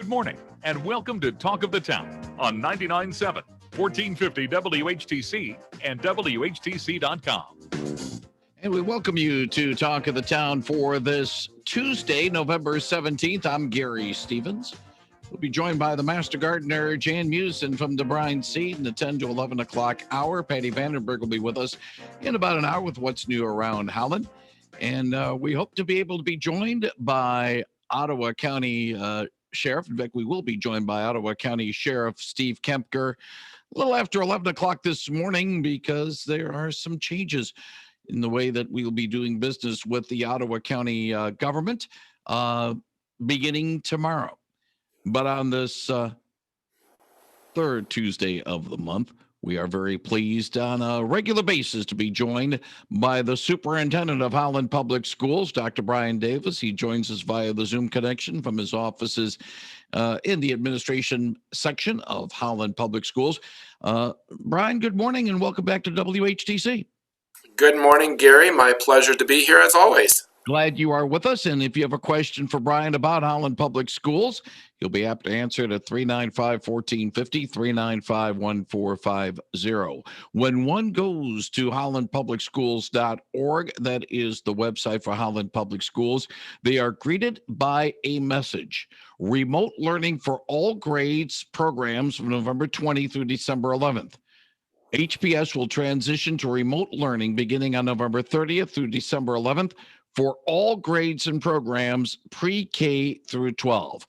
Good morning, and welcome to Talk of the Town on 99.7, 1450 WHTC and WHTC.com. And we welcome you to Talk of the Town for this Tuesday, November 17th. I'm Gary Stevens. We'll be joined by the Master Gardener, Jan Musin from the Brine Seed in the 10 to 11 o'clock hour. Patty Vandenberg will be with us in about an hour with what's new around Holland. And we hope to be able to be joined by Ottawa County Sheriff. In fact, we will be joined by Ottawa County Sheriff Steve Kempker a little after 11 o'clock this morning because there are some changes in the way that we will be doing business with the Ottawa County government beginning tomorrow. But on this third Tuesday of the month, we are very pleased on a regular basis to be joined by the Superintendent of Holland Public Schools, Dr. Brian Davis. He joins us via the Zoom connection from his offices in the administration section of Holland Public Schools. Brian, good morning and welcome back to WHTC. Good morning, Gary. My pleasure to be here as always. Glad you are with us. And if you have a question for Brian about Holland Public Schools, you'll be apt to answer it at 395-1450, 395-1450. When one goes to hollandpublicschools.org, that is the website for Holland Public Schools, they are greeted by a message. Remote learning for all grades programs from November 20 through December 11th. HPS will transition to remote learning beginning on November 30th through December 11th for all grades and programs pre-K through 12.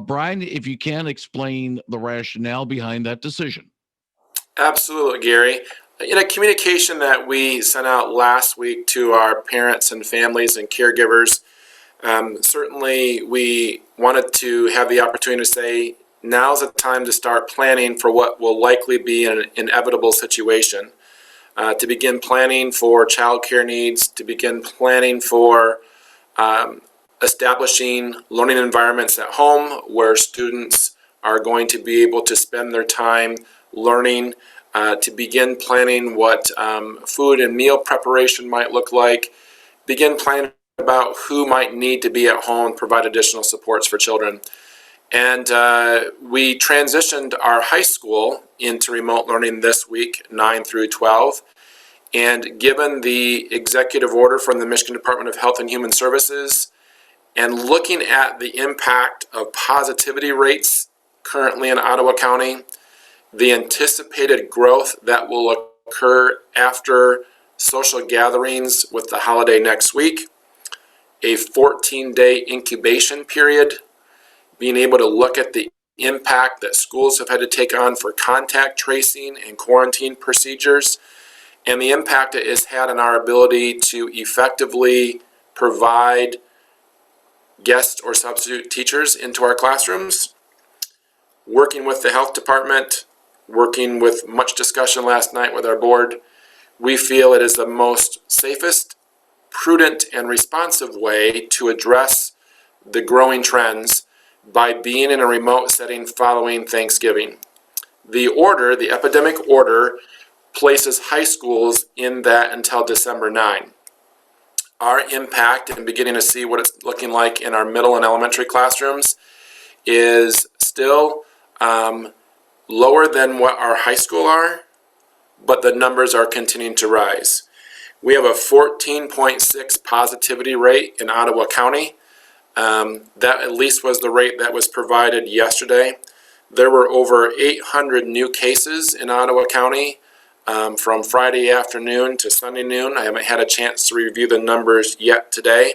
Brian, if you can explain the rationale behind that decision. Absolutely, Gary. In a communication that we sent out last week to our parents and families and caregivers, certainly we wanted to have the opportunity to say, now's the time to start planning for what will likely be an inevitable situation. To begin planning for childcare needs, to begin planning for establishing learning environments at home where students are going to be able to spend their time learning, to begin planning what food and meal preparation might look like, begin planning about who might need to be at home and provide additional supports for children. And we transitioned our high school into remote learning this week, 9 through 12. And given the executive order from the Michigan Department of Health and Human Services, and looking at the impact of positivity rates currently in Ottawa County, the anticipated growth that will occur after social gatherings with the holiday next week, a 14-day incubation period, being able to look at the impact that schools have had to take on for contact tracing and quarantine procedures, and the impact it has had on our ability to effectively provide guest or substitute teachers into our classrooms. Working with the health department, working with much discussion last night with our board, we feel it is the most safest, prudent, and responsive way to address the growing trends by being in a remote setting following Thanksgiving. The order, the epidemic order, places high schools in that until December 9. Our impact and beginning to see what it's looking like in our middle and elementary classrooms is still lower than what our high school are, but the numbers are continuing to rise. We have a 14.6 positivity rate in Ottawa County. That at least was the rate that was provided yesterday. There were over 800 new cases in Ottawa County from Friday afternoon to Sunday noon. I haven't had a chance to review the numbers yet today.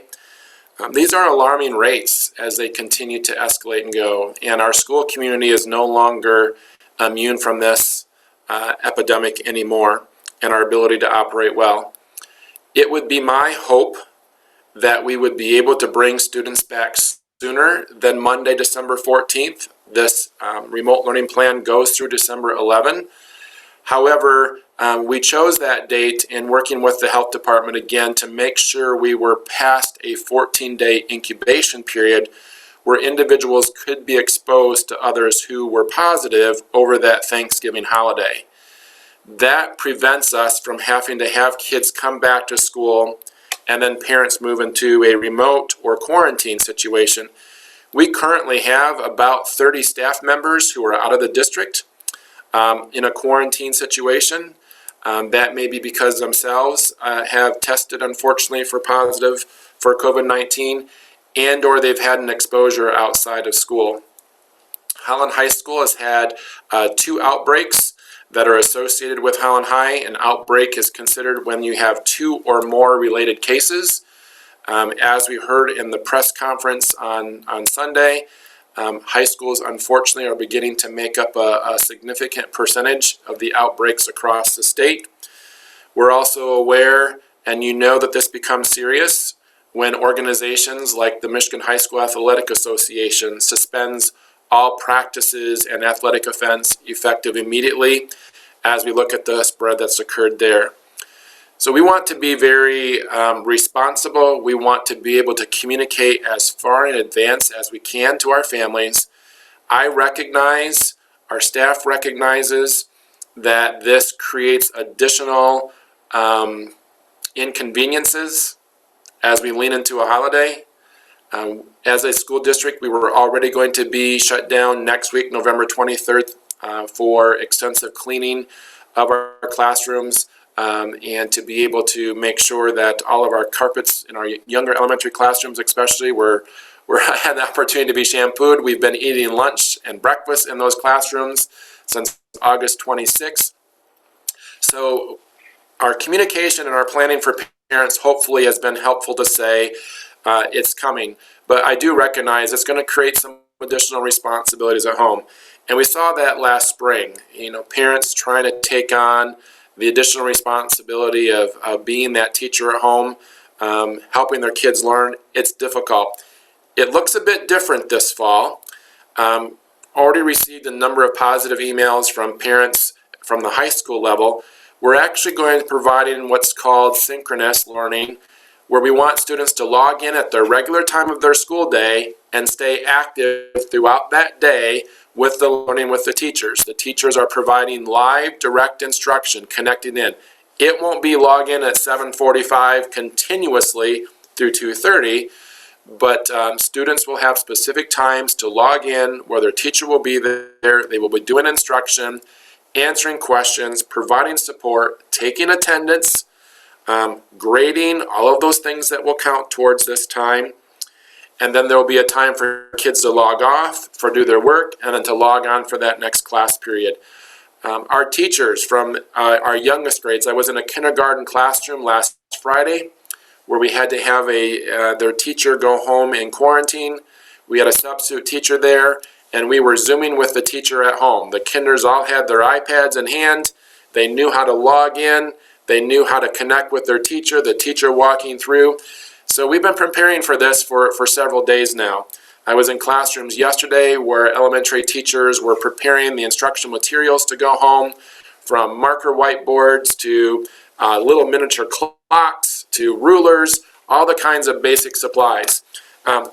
These are alarming rates as they continue to escalate and go, and our school community is no longer immune from this epidemic anymore and our ability to operate well. It would be my hope that we would be able to bring students back sooner than Monday, December 14th. This remote learning plan goes through December 11. However, we chose that date in working with the health department again to make sure we were past a 14-day incubation period where individuals could be exposed to others who were positive over that Thanksgiving holiday. That prevents us from having to have kids come back to school and then parents move into a remote or quarantine situation, We currently have about 30 staff members who are out of the district in a quarantine situation. That may be because themselves have tested, unfortunately, for positive for COVID-19, and or they've had an exposure outside of school. Holland High School has had 2 outbreaks that are associated with Holland High. An outbreak is considered when you have 2 or more related cases. As we heard in the press conference on Sunday, high schools unfortunately are beginning to make up a significant percentage of the outbreaks across the state. We're also aware, and you know that this becomes serious, when organizations like the Michigan High School Athletic Association suspends all practices and athletic events effective immediately as we look at the spread that's occurred there. So we want to be very responsible. We want to be able to communicate as far in advance as we can to our families. I recognize, our staff recognizes that this creates additional inconveniences as we lean into a holiday. As a school district, we were already going to be shut down next week, November 23rd, for extensive cleaning of our classrooms and to be able to make sure that all of our carpets in our younger elementary classrooms especially were had the opportunity to be shampooed. We've been eating lunch and breakfast in those classrooms since August 26th. So our communication and our planning for parents hopefully has been helpful to say it's coming. But I do recognize it's going to create some additional responsibilities at home. And we saw that last spring, parents trying to take on the additional responsibility of being that teacher at home, helping their kids learn. It's difficult. It looks a bit different this fall. Already received a number of positive emails from parents from the high school level. We're actually going to provide in what's called synchronous learning, where we want students to log in at their regular time of their school day and stay active throughout that day with the learning with the teachers. The teachers are providing live direct instruction, connecting in. It won't be log in at 7:45 continuously through 2:30, but students will have specific times to log in where their teacher will be there. They will be doing instruction, answering questions, providing support, taking attendance, grading, all of those things that will count towards this time. And then there will be a time for kids to log off, for do their work, and then to log on for that next class period. Our teachers from our youngest grades, I was in a kindergarten classroom last Friday where we had to have their teacher go home in quarantine. We had a substitute teacher there, and we were Zooming with the teacher at home. The kinders all had their iPads in hand. They knew how to log in. They knew how to connect with their teacher, the teacher walking through. So we've been preparing for this for several days now. I was in classrooms yesterday where elementary teachers were preparing the instructional materials to go home, from marker whiteboards to little miniature clocks to rulers, all the kinds of basic supplies.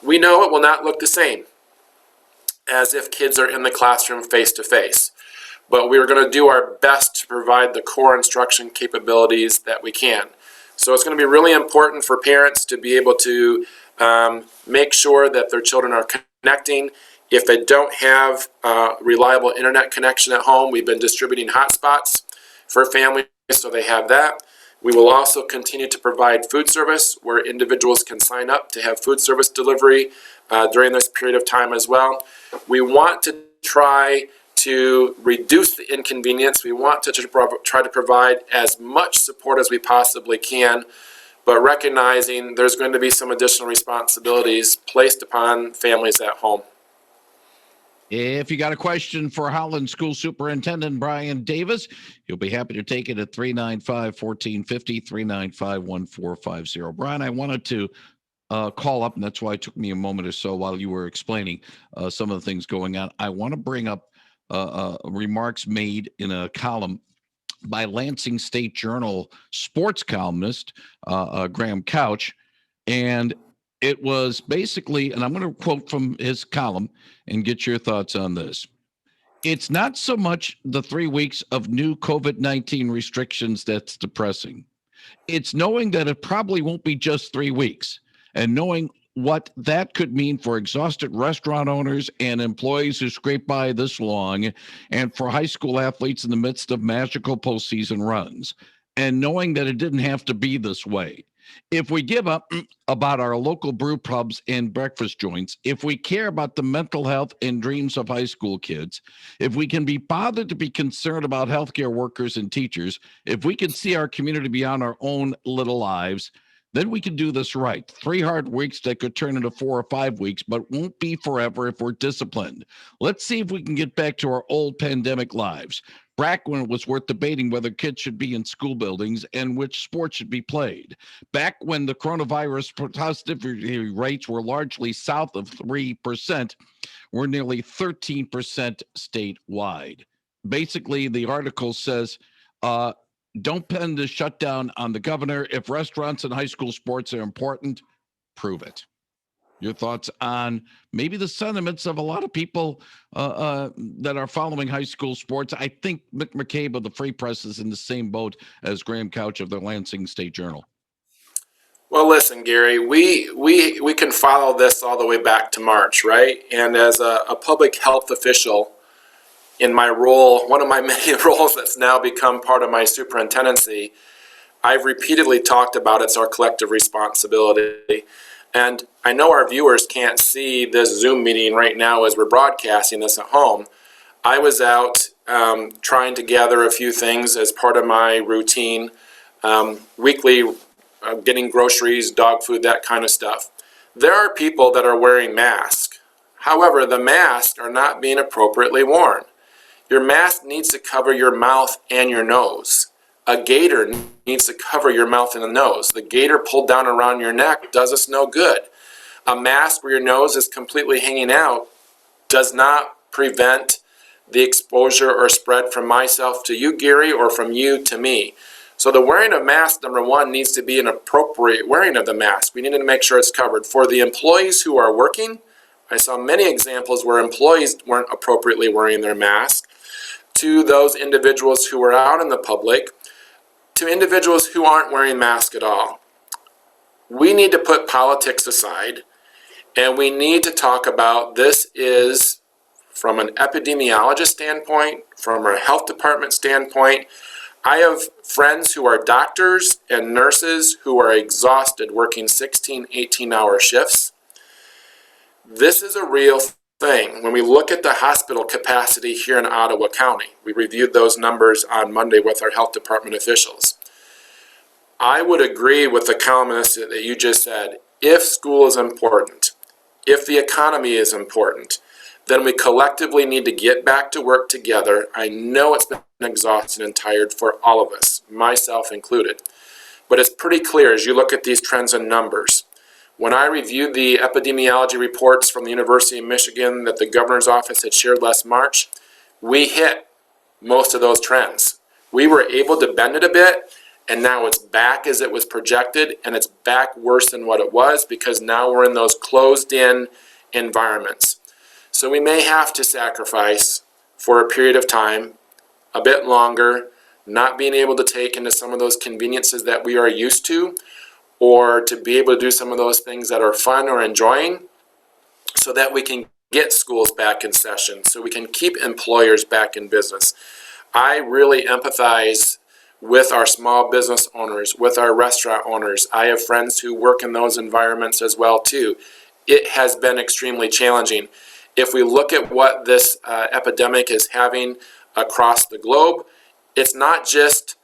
We know it will not look the same as if kids are in the classroom face to face, but we are going to do our best to provide the core instruction capabilities that we can. So it's going to be really important for parents to be able to make sure that their children are connecting. If they don't have reliable internet connection at home, we've been distributing hotspots for families so they have that. We will also continue to provide food service where individuals can sign up to have food service delivery during this period of time as well. We want to try to reduce the inconvenience. We want to try to provide as much support as we possibly can, but recognizing there's going to be some additional responsibilities placed upon families at home. If you got a question for Holland School Superintendent Brian Davis, he'll be happy to take it at 395-1450, 395-1450. Brian, I wanted to call up, and that's why it took me a moment or so while you were explaining some of the things going on. I want to bring up remarks made in a column by Lansing State Journal sports columnist Graham Couch, and it was basically, and I'm going to quote from his column and get your thoughts on this. It's not so much the 3 weeks of new COVID-19 restrictions that's depressing. It's knowing that it probably won't be just 3 weeks, and knowing what that could mean for exhausted restaurant owners and employees who scrape by this long, and for high school athletes in the midst of magical postseason runs, and knowing that it didn't have to be this way. If we give up about our local brew pubs and breakfast joints, if we care about the mental health and dreams of high school kids, if we can be bothered to be concerned about healthcare workers and teachers, if we can see our community beyond our own little lives, then we can do this right. 3 hard weeks that could turn into 4 or 5 weeks, but won't be forever if we're disciplined. Let's see if we can get back to our old pandemic lives, back when it was worth debating whether kids should be in school buildings and which sports should be played, back when the coronavirus positivity rates were largely south of 3%, we're nearly 13% statewide. Basically, the article says, don't pin the shutdown on the governor. If restaurants and high school sports are important, prove it. Your thoughts on maybe the sentiments of a lot of people that are following high school sports? I think Mick McCabe of the Free Press is in the same boat as Graham Couch of the Lansing State Journal. Well, listen, Gary, we can follow this all the way back to March, right? And as a public health official, in my role, one of my many roles that's now become part of my superintendency, I've repeatedly talked about it's our collective responsibility. And I know our viewers can't see this Zoom meeting right now as we're broadcasting this at home. I was out trying to gather a few things as part of my routine, weekly getting groceries, dog food, that kind of stuff. There are people that are wearing masks. However, the masks are not being appropriately worn. Your mask needs to cover your mouth and your nose. A gaiter needs to cover your mouth and the nose. The gaiter pulled down around your neck does us no good. A mask where your nose is completely hanging out does not prevent the exposure or spread from myself to you, Gary, or from you to me. So the wearing of mask, number one, needs to be an appropriate wearing of the mask. We need to make sure it's covered. For the employees who are working, I saw many examples where employees weren't appropriately wearing their mask. To those individuals who are out in the public, to individuals who aren't wearing masks at all. We need to put politics aside, and we need to talk about this is from an epidemiologist standpoint, from our health department standpoint. I have friends who are doctors and nurses who are exhausted working 16, 18-hour shifts. This is a real thing. When we look at the hospital capacity here in Ottawa County, we reviewed those numbers on Monday with our health department officials. I would agree with the columnist that you just said. If school is important, if the economy is important, then we collectively need to get back to work together. I know it's been exhausting and tired for all of us, myself included. But it's pretty clear as you look at these trends and numbers. When I reviewed the epidemiology reports from the University of Michigan that the governor's office had shared last March, we hit most of those trends. We were able to bend it a bit, and now it's back as it was projected, and it's back worse than what it was because now we're in those closed-in environments. So we may have to sacrifice for a period of time, a bit longer, not being able to take into some of those conveniences that we are used to, or to be able to do some of those things that are fun or enjoying, so that we can get schools back in session, so we can keep employers back in business. I really empathize with our small business owners, with our restaurant owners. I have friends who work in those environments as well too. It has been extremely challenging. If we look at what this epidemic is having across the globe, it's not just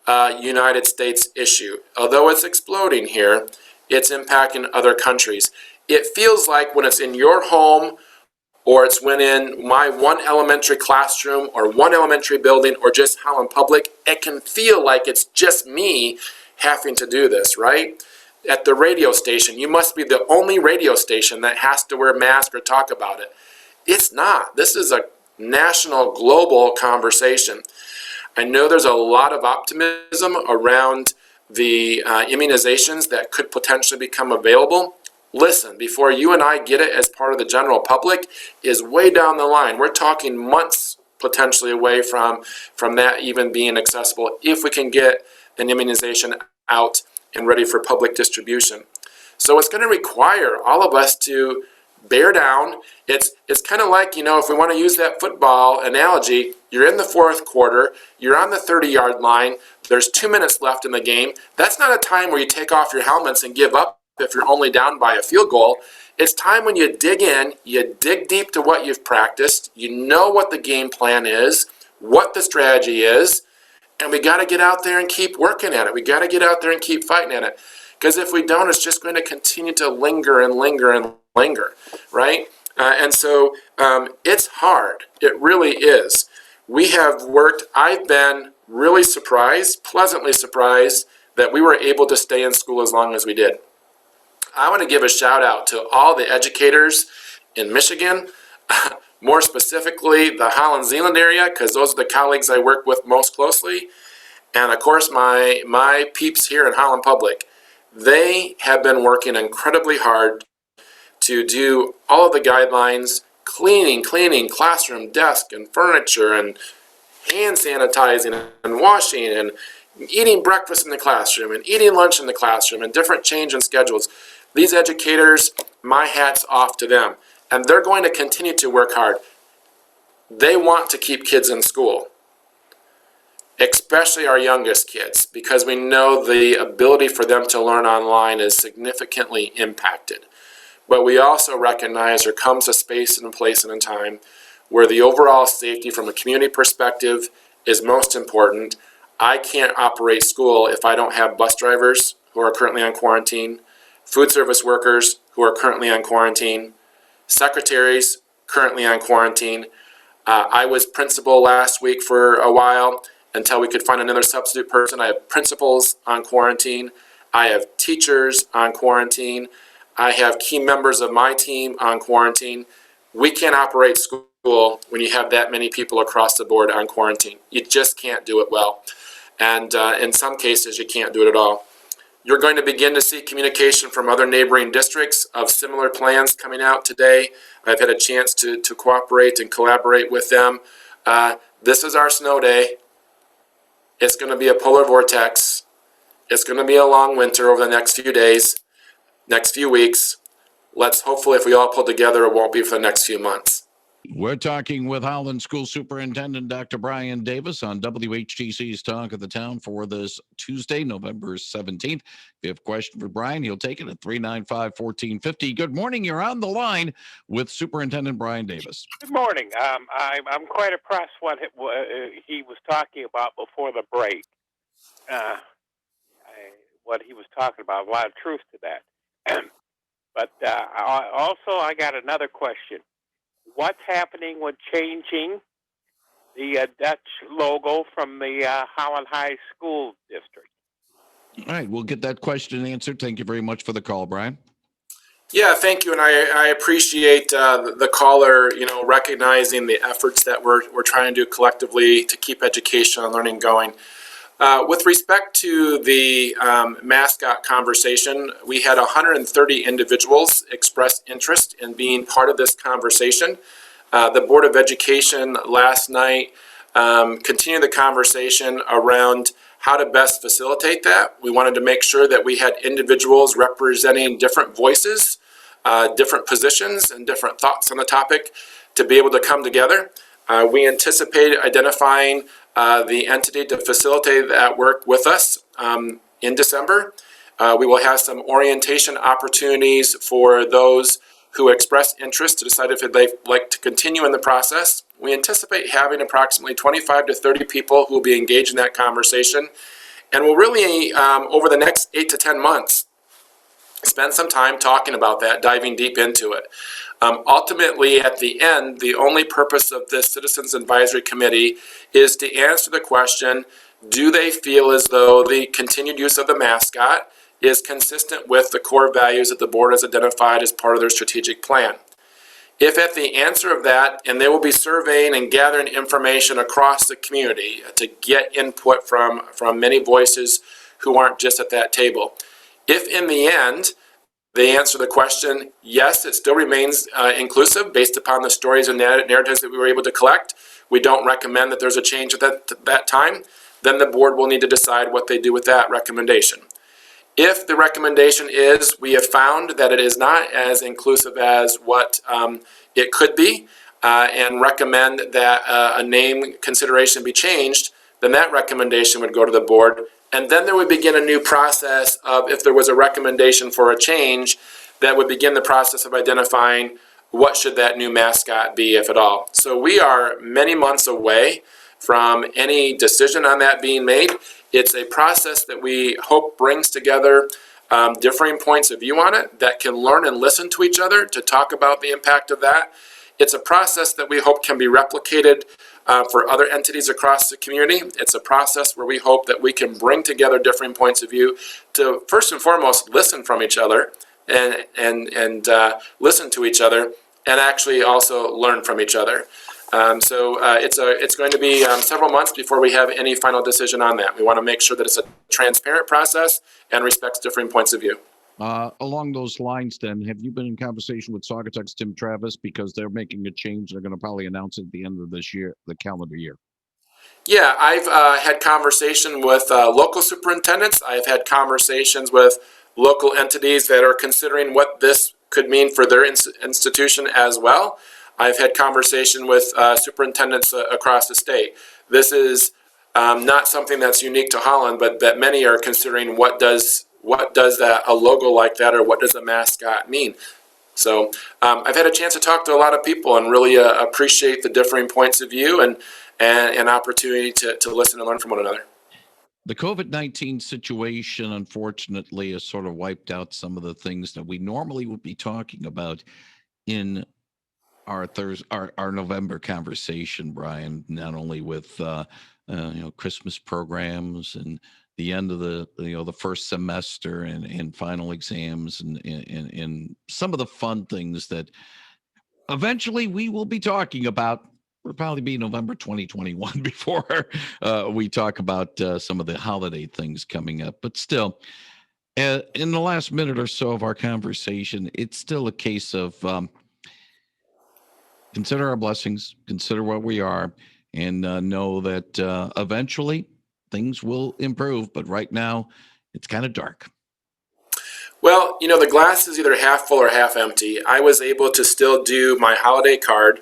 United States issue. Although it's exploding here, it's impacting other countries. It feels like when it's in your home, or it's when in my one elementary classroom or one elementary building or just how in public, it can feel like it's just me having to do this, right? At the radio station, you must be the only radio station that has to wear a mask or talk about it. It's not. This is a national, global conversation. I know there's a lot of optimism around the immunizations that could potentially become available. Listen, before you and I get it as part of the general public is way down the line. We're talking months potentially away from that even being accessible if we can get an immunization out and ready for public distribution. So it's going to require all of us to bear down. It's kind of like, if we want to use that football analogy, you're in the fourth quarter, you're on the 30-yard line, there's 2 minutes left in the game. That's not a time where you take off your helmets and give up if you're only down by a field goal. It's time when you dig in, you dig deep to what you've practiced, you know what the game plan is, what the strategy is, and we got to get out there and keep working at it. We got to get out there and keep fighting at it. Because if we don't, it's just going to continue to linger and linger and linger, right? And so it's hard. It really is. We have worked, I've been really surprised, pleasantly surprised, that we were able to stay in school as long as we did. I want to give a shout out to all the educators in Michigan, more specifically the Holland Zeeland area, because those are the colleagues I work with most closely. And of course, my peeps here in Holland Public. They have been working incredibly hard to do all of the guidelines, cleaning classroom desk and furniture and hand sanitizing and washing and eating breakfast in the classroom and eating lunch in the classroom and different change in schedules. These educators, my hat's off to them. And they're going to continue to work hard. They want to keep kids in school, especially our youngest kids, because we know the ability for them to learn online is significantly impacted. But we also recognize there comes a space and a place and a time where the overall safety from a community perspective is most important. I can't operate school if I don't have bus drivers who are currently on quarantine, food service workers who are currently on quarantine, secretaries currently on quarantine. I was principal last week for a while until we could find another substitute person. I have principals on quarantine. I have teachers on quarantine. I have key members of my team on quarantine. We can't operate school when you have that many people across the board on quarantine. You just can't do it well. And in some cases, you can't do it at all. You're going to begin to see communication from other neighboring districts of similar plans coming out today. I've had a chance to cooperate and collaborate with them. This is our snow day. It's going to be a polar vortex. It's going to be a long winter over the next few days, next few weeks. Let's hopefully, if we all pull together, it won't be for the next few months. We're talking with Holland School Superintendent Dr. Brian Davis on WHTC's Talk of the Town for this Tuesday, November 17th. If you have a question for Brian, he'll take it at 395-1450. Good morning. You're on the line with Superintendent Brian Davis. Good morning. I'm quite impressed what he was talking about before the break. What he was talking about, a lot of truth to that. But I got another question. What's happening with changing the Dutch logo from the Holland High School District? All right, we'll get that question answered. Thank you very much for the call, Brian. Yeah, thank you, and I appreciate the caller, recognizing the efforts that we're trying to do collectively to keep education and learning going. With respect to the mascot conversation, we had 130 individuals express interest in being part of this conversation. The Board of Education last night continued the conversation around how to best facilitate that. We wanted to make sure that we had individuals representing different voices, different positions, and different thoughts on the topic to be able to come together. We anticipate identifying the entity to facilitate that work with us in December. We will have some orientation opportunities for those who express interest to decide if they'd like to continue in the process. We anticipate having approximately 25 to 30 people who will be engaged in that conversation. And we'll really, over the next 8 to 10 months, spend some time talking about that, diving deep into it. Ultimately, at the end, the only purpose of this Citizens Advisory Committee is to answer the question, do they feel as though the continued use of the mascot is consistent with the core values that the board has identified as part of their strategic plan? If at the answer of that, and they will be surveying and gathering information across the community to get input from many voices who aren't just at that table. If in the end, they answer the question, yes, it still remains inclusive based upon the stories and narratives that we were able to collect. We don't recommend that there's a change at that time. Then the board will need to decide what they do with that recommendation. If the recommendation is we have found that it is not as inclusive as what it could be, and recommend that a name consideration be changed, then that recommendation would go to the board. And then there would begin a new process of, if there was a recommendation for a change, that would begin the process of identifying what should that new mascot be, if at all. So we are many months away from any decision on that being made. It's a process that we hope brings together differing points of view on it, that can learn and listen to each other to talk about the impact of that. It's a process that we hope can be replicated for other entities across the community. It's a process where we hope that we can bring together differing points of view to, first and foremost, listen from each other and listen to each other, and actually also learn from each other. So it's going to be several months before we have any final decision on that. We want to make sure that it's a transparent process and respects differing points of view. Along those lines, then, have you been in conversation with Saugatuck's Tim Travis, because they're making a change? They're going to probably announce it at the end of this year, the calendar year. Yeah, I've had conversation with local superintendents. I've had conversations with local entities that are considering what this could mean for their institution as well. I've had conversation with superintendents across the state. This is not something that's unique to Holland, but that many are considering what does that, a logo like that, or what does a mascot mean? So I've had a chance to talk to a lot of people and really appreciate the differing points of view and an opportunity to listen and learn from one another. The COVID-19 situation, unfortunately, has sort of wiped out some of the things that we normally would be talking about in our November conversation, Brian, not only with Christmas programs and the end of the first semester and final exams and some of the fun things that eventually we will be talking about. Will probably be November 2021 before we talk about some of the holiday things coming up. But still, in the last minute or so of our conversation, it's still a case of consider our blessings, consider what we are, and know that eventually things will improve. But right now, it's kind of dark. Well, the glass is either half full or half empty. I was able to still do my holiday card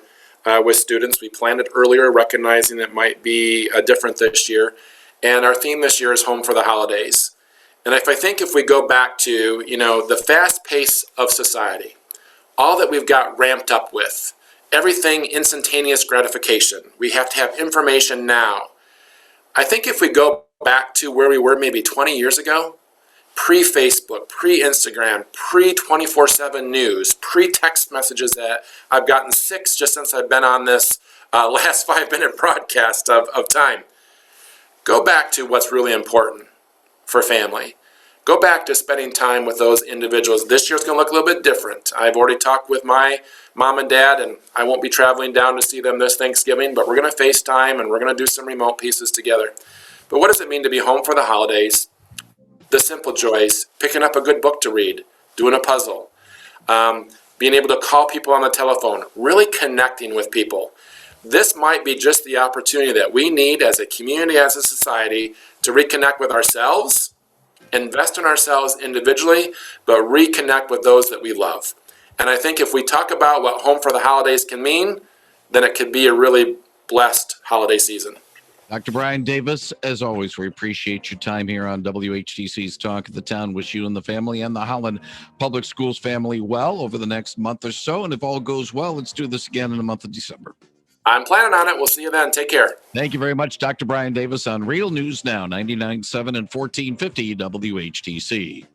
with students. We planned it earlier, recognizing it might be different this year. And our theme this year is Home for the Holidays. And if we go back to, the fast pace of society, all that we've got ramped up with, everything instantaneous gratification, we have to have information now. I think if we go back to where we were maybe 20 years ago, pre-Facebook, pre-Instagram, pre-24/7 news, pre-text messages that I've gotten 6 just since I've been on this last 5-minute broadcast of time. Go back to what's really important for family. Go back to spending time with those individuals. This year's going to look a little bit different. I've already talked with my mom and dad, and I won't be traveling down to see them this Thanksgiving, but we're going to FaceTime and we're going to do some remote pieces together. But what does it mean to be home for the holidays? The simple joys, picking up a good book to read, doing a puzzle, being able to call people on the telephone, really connecting with people. This might be just the opportunity that we need as a community, as a society, to reconnect with ourselves, invest in ourselves individually, but reconnect with those that we love. And I think if we talk about what Home for the Holidays can mean, then it could be a really blessed holiday season. Dr. Brian Davis, as always, we appreciate your time here on WHTC's Talk of the Town. Wish you and the family and the Holland Public Schools family well over the next month or so. And if all goes well, let's do this again in the month of December. I'm planning on it. We'll see you then. Take care. Thank you very much, Dr. Brian Davis on Real News Now, 99.7 and 1450 WHTC.